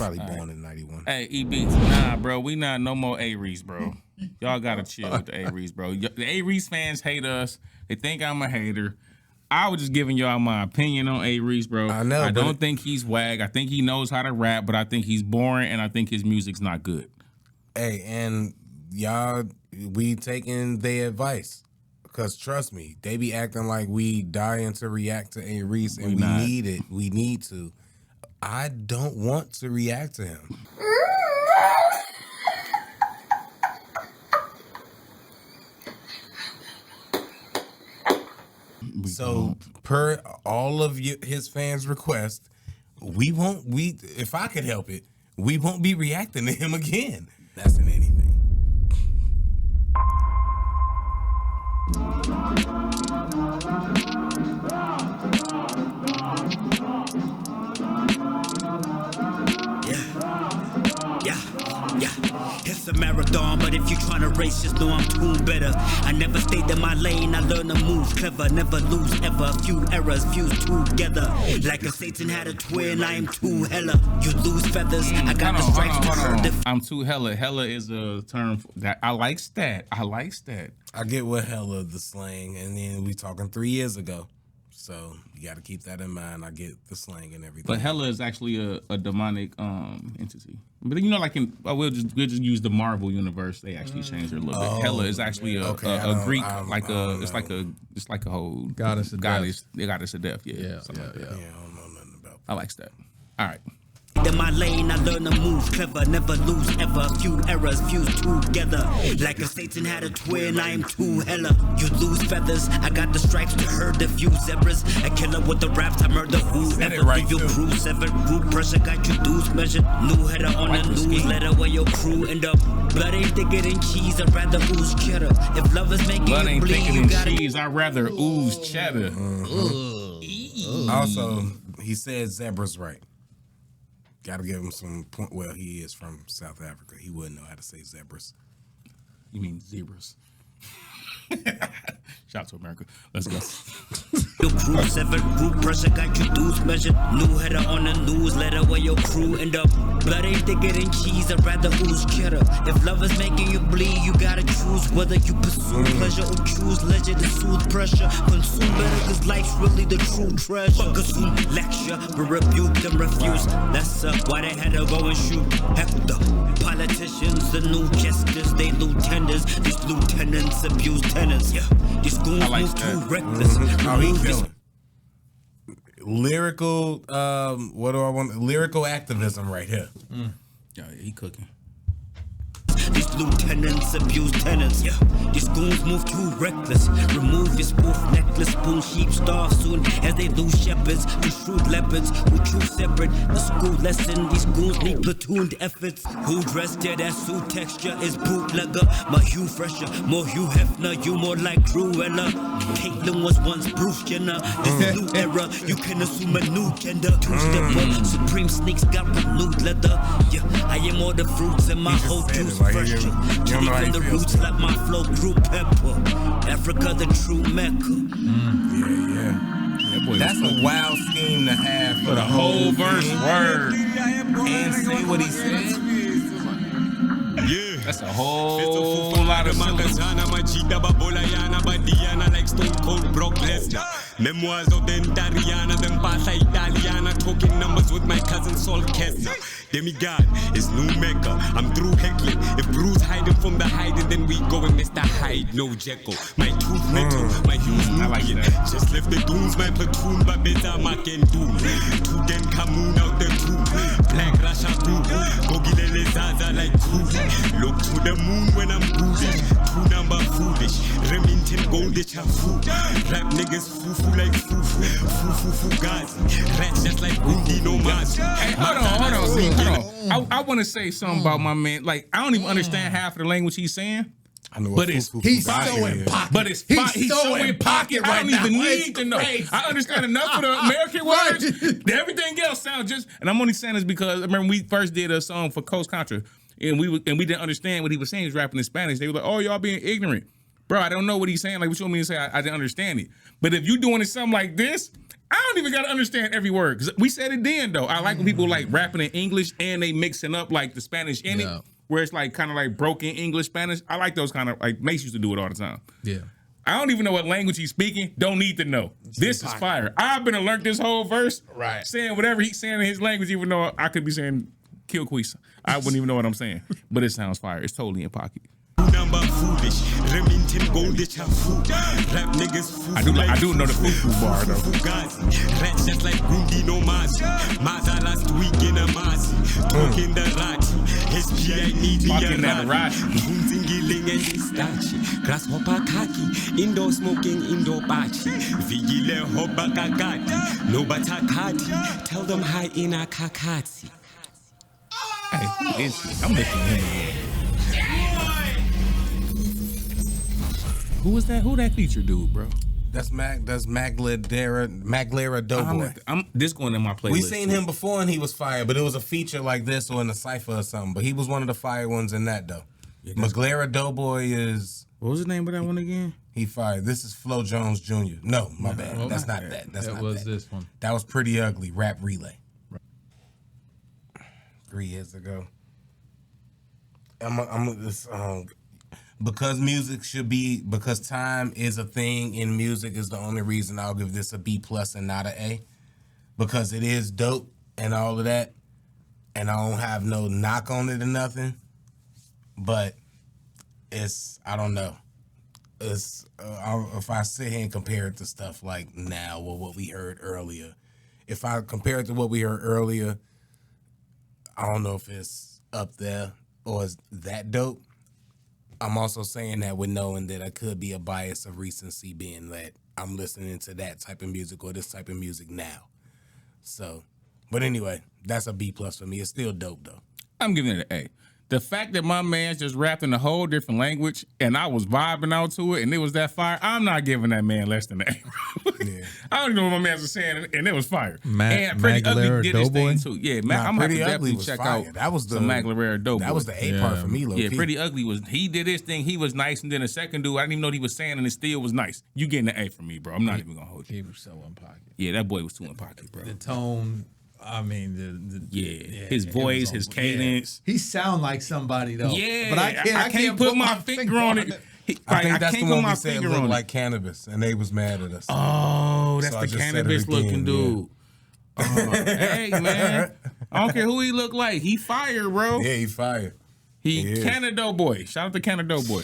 probably born in 91. Hey, E-Beats, nah, bro, we not no more A-Reece, bro. Y'all gotta chill with the A-Reece, bro. The A-Reece fans hate us. They think I'm a hater. I was just giving y'all my opinion on A-Reece, bro. I know. I don't think he's wag. I think he knows how to rap, but I think he's boring, and I think his music's not good. Hey, and y'all, we taking their advice. Because trust me, they be acting like we dying to react to A-Reece, and we need it. We need to. I don't want to react to him. So per all of his fans' request, if I could help it, we won't be reacting to him again. That's in anything. It's a marathon, but if you tryna race, just know I'm too better. I never stayed in my lane, I learn to move clever, never lose ever. Few errors fused together. Like if Satan had a twin, I am too hella. You lose feathers, I got the stripes to hurt the. I'm too hella. Hella is a term that I like stat. I like stat. I get what hella the slang, and then we talking 3 years ago. So you got to keep that in mind. I get the slang and everything. But hella is actually a demonic entity. But you know, like we'll just use the Marvel universe. They actually changed it a little bit. Hella is actually a Greek, it's like a whole goddess of death. The goddess of death. Yeah, I don't know nothing about that. I like that. All right. In my lane, I learn to move clever, never lose ever. Few errors fused together. Like if Satan had a twin, I am too hella. You lose feathers, I got the stripes to hurt the few zebras. A killer with the raps, I murder whoever. Right, give you crew severed, group pressure got you dues measured. New header on the newsletter where your crew end up. Blood ain't thicker than cheese, I'd rather ooze cheddar. If love is making Blood you ain't bleed, thicker you than gotta cheese, I'd rather ooze cheddar. Also, he said zebras right. Gotta give him some point. Well, he is from South Africa. He wouldn't know how to say zebras. You mean zebras? Shout out to America. Let's go. Your crew severed, group pressure got you dues measured. New header on the newsletter where your crew end up. Blood ain't thicker than cheese, I'd rather ooze cheddar. If love is making you bleed, you gotta choose whether you pursue pleasure or choose leisure to soothe pressure. Consume better cause life's really the true treasure. Consume lecture, but rebuke them refuse. That's why they had to go and shoot Hector. Politicians, the new jesters, they lieutenants. These lieutenants abuse tenants. Yeah, these schools move too reckless. How he feeling? Lyrical, what do I want? Lyrical activism right here. Yeah, he cooking. These lieutenants abuse tenants. Yeah, these goons move too reckless. Remove your spoof necklace. Spoon sheep starve soon as they lose shepherds to shrewd leopards who choose separate. The school lesson, these goons need platooned efforts. Who dressed it as suit texture is bootlegger. My hue fresher, more Hugh Hefner, you more like Cruella. Caitlyn was once Bruce Jenner. This is new era, you can assume a new gender. Two-stepper, Supreme sneaks got renewed leather. Yeah, I am all the fruits and my whole juice fresher. From the roots like my flow grew pepper. Africa the true Mecca. Yeah. That's a wild scheme to have For the whole verse word. and see what he said. Yeah. That's a whole lot of syllables. Like Stone Cold Brock Lesnar. Memoirs of the Dariana, them Basa Italiana, talking numbers with my cousin Saul Kessner. Demigod is new Mecca. I'm through heckling. If Bruce hiding from the hiding, then we go and Mr. Hyde, no Jekyll. My tooth metal, my hues nuclear. Just left the dunes, my platoon, but better Mac and Doom. Two den Kamoon out the tomb. Black Rasha Goo. Gogilele Zaza like cool. Look to the moon when I'm bullish. Two number foolish. Remington goldish and food. Rap niggas foo-foo like foo-foo. Foo-foo-foo gazi. Rats just like Boogie no Mazi. Hey, hold on. I want to say something about my man. Like, I don't even understand half of the language he's saying. I know But it's He's so in pocket. But it's he's so in pocket right now. I don't even need to know. I understand enough of the American words. Everything else sounds just. And I'm only saying this because I remember when we first did a song for Coast Contra, and we didn't understand what he was saying. He was rapping in Spanish. They were like, "Oh, y'all being ignorant, bro. I don't know what he's saying. Like, what you want me to say? I didn't understand it. But if you doing it something like this, I don't even gotta understand every word because we said it then though. I like when people like rapping in English and they mixing up like the Spanish in it, where it's like kind of like broken English Spanish. I like those kind of like Mace used to do it all the time. Yeah. I don't even know what language he's speaking. Don't need to know. This is fire. I've been alert this whole verse, right? Saying whatever he's saying in his language, even though I could be saying kill Quis. I wouldn't even know what I'm saying, but it sounds fire. It's totally in pocket. Number foolish, Remington goldish food. Rap niggas I do know the fufu bar though. Rats just like Gundi no Masi. Maza last week in a Masi. Talking the Rati. SPI need Talking that Rati. Bunzingiling and Istachi. Grasshopper kaki. Indo smoking, Indo bachi. Vigile hoba kakati. No batakati. Tell them hi in a kakati. Hey, who is he? I'm listening to him. Who was that? Who that feature dude, bro? That's Maglera Doughboy. I'm this going in my playlist. We seen him before and he was fire, but it was a feature like this or in a cypher or something. But he was one of the fire ones in that though. Yeah, Maglera Doughboy is. What was the name of that one again? He fired. This is Flo Jones Jr. No, my bad. Well, that's not that. That's that not was that. This one. That was Pretty Ugly Rap Relay. 3 years ago. Because music should be, because time is a thing in music is the only reason I'll give this a B+ and not an A. Because it is dope and all of that. And I don't have no knock on it or nothing. But it's, I don't know. It's, if I sit here and compare it to stuff like now or what we heard earlier, if I compare it to what we heard earlier, I don't know if it's up there or is that dope. I'm also saying that with knowing that I could be a bias of recency being that I'm listening to that type of music or this type of music now. So, but anyway, that's a B+ for me. It's still dope though. I'm giving it an A. The fact that my man just rapped in a whole different language and I was vibing out to it and it was that fire, I'm not giving that man less than an A. Yeah. I don't even know what my man was saying and it was fire. And Pretty Ugly did his thing too. Yeah, I'm gonna have to definitely check out that was the Maglera Doughboy. That was the A part for me, low Yeah, key. Pretty Ugly was, he did his thing, he was nice, and then the second dude, I didn't even know what he was saying and it still was nice. You getting an A from me, bro. I'm not even gonna hold you. He was so in pocket. Yeah, that boy was too in pocket, bro. The tone, I mean, his voice, his cadence. He sound like somebody though. Yeah, but I can't put my finger on it. I think that's the one we said looked like cannabis, and they was mad at us. Oh, that's the cannabis looking dude. Yeah. Hey man, I don't care who he look like. He fire, bro. Yeah, he fired. He Canada boy. Shout out to Canada boy.